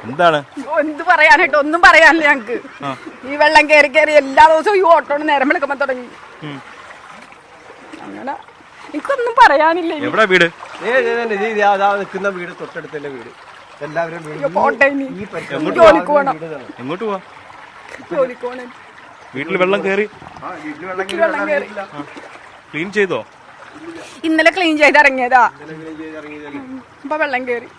എന്താണ് എന്ത് പറയാനായിട്ട് ഒന്നും പറയാനില്ല ഞങ്ങക്ക്. ഈ വെള്ളം കയറി കയറി എല്ലാ ദിവസവും ഈ ഓട്ടോണ് നേരം വിളിക്കുമ്പോ തുടങ്ങി. അങ്ങനെ എനിക്കൊന്നും പറയാനില്ല. എവിടെ വീട്? നിൽക്കുന്ന വീട് തൊട്ടടുത്തല്ലേ വീട്. എല്ലാവരും ജോലിക്ക് പോകണം. എങ്ങോട്ട് പോവാ? ജോലിക്ക് പോകണം. വീട്ടിൽ വെള്ളം കയറി. ക്ലീൻ ചെയ്തോ? ഇന്നലെ ക്ലീൻ ചെയ്ത് ഇറങ്ങിയതാ. ഇപ്പൊ വെള്ളം കയറി.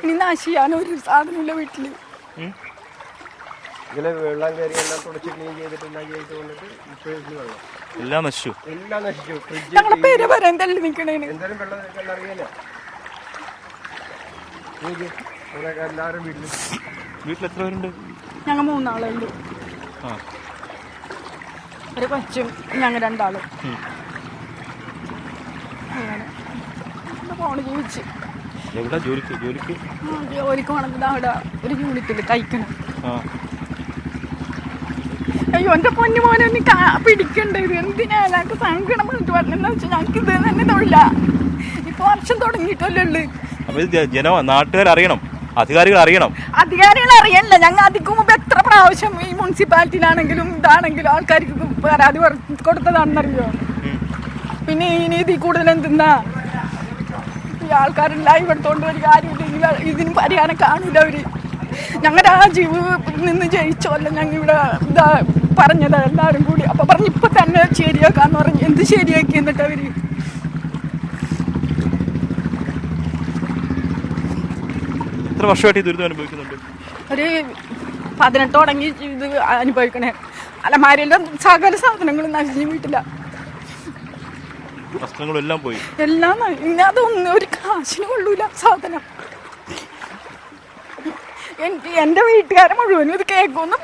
ഇനി നാശിയാനോ ഒരു സാധനമില്ല വീട്ടില്. വെള്ളം കയറി എല്ലാം തുടച്ച് ക്ലീൻ ചെയ്തിട്ട് എല്ലാം നശിച്ചു. ഞങ്ങളുടെ പേര് പറയാൻ തള്ളി നിക്കണേന്. എന്തായാലും വെള്ളം അറിയാല. എല്ലാവരും വീട്ടിൽ എത്ര പേരുണ്ട്? ഞങ്ങൾ 3 ആളുണ്ട്. ഒരു കൊച്ചും ഞങ്ങൾ 2 ആളും. ഫോണ് ജീവിച്ച് ജോലിക്ക് പോണത് അവിടെ ഒരു യൂണിറ്റില് തയ്ക്കണം. അയ്യോ എന്റെ പൊന്നു മോനെ ഒന്ന് പിടിക്കണ്ട. ഇത് എന്തിനാ ഞങ്ങൾക്ക് സങ്കടം വന്നിട്ട് പറഞ്ഞെന്ന് വെച്ചാൽ ഞങ്ങൾക്ക് ഇത് തന്നെ തൊഴില. ഇപ്പൊ വർഷം തുടങ്ങിയിട്ടല്ലേ ഉള്ളു. നാട്ടുകാരറിയണം, അധികാരികൾ അറിയണം. അധികാരികൾ അറിയണില്ല. ഞങ്ങൾ അതിക്ക് മുമ്പ് എത്ര പ്രാവശ്യം ഈ മുനിസിപ്പാലിറ്റിയിലാണെങ്കിലും ഇതാണെങ്കിലും ആൾക്കാർക്ക് പരാതി കൊടുത്തതാണെന്നറിയോ. പിന്നെ ഇനി ഇതിൽ കൂടുതൽ എന്തെന്നാ ഈ ആൾക്കാരെല്ലാം ഇവിടുത്തോണ്ട് ഒരു കാര്യമില്ലെങ്കിൽ ഇതിന് പരിഹാരം കാണൂല അവര്. ഞങ്ങൾ രാജീവ് നിന്ന് ജയിച്ചോല്ല ഞങ്ങൾ ഇവിടെ ഇതാ പറഞ്ഞതാ എല്ലാവരും കൂടി. അപ്പൊ പറഞ്ഞു ഇപ്പൊ തന്നെ ശരിയാക്കാന്ന് പറഞ്ഞു. എന്ത് ശരിയാക്കി എന്നിട്ട് അവര് എത്ര വർഷമായിട്ട് ഈ ദുരിതം അനുഭവിക്കുന്നുണ്ട്? ഒരു 18 തുടങ്ങി ഇത് അനുഭവിക്കണേ. അലമാരിയിലെ സകല സാധനങ്ങളും നശിഞ്ഞു വീട്ടില്ല. വസ്ത്രങ്ങളും എല്ലാം പോയി. എല്ലാം ഇനി അതൊന്നും ഒരു കാശിന് കൊള്ളൂല സാധനം. എന്റെ വീട്ടുകാരെ മുഴുവനും ഇത് കേൾക്കുമെന്ന്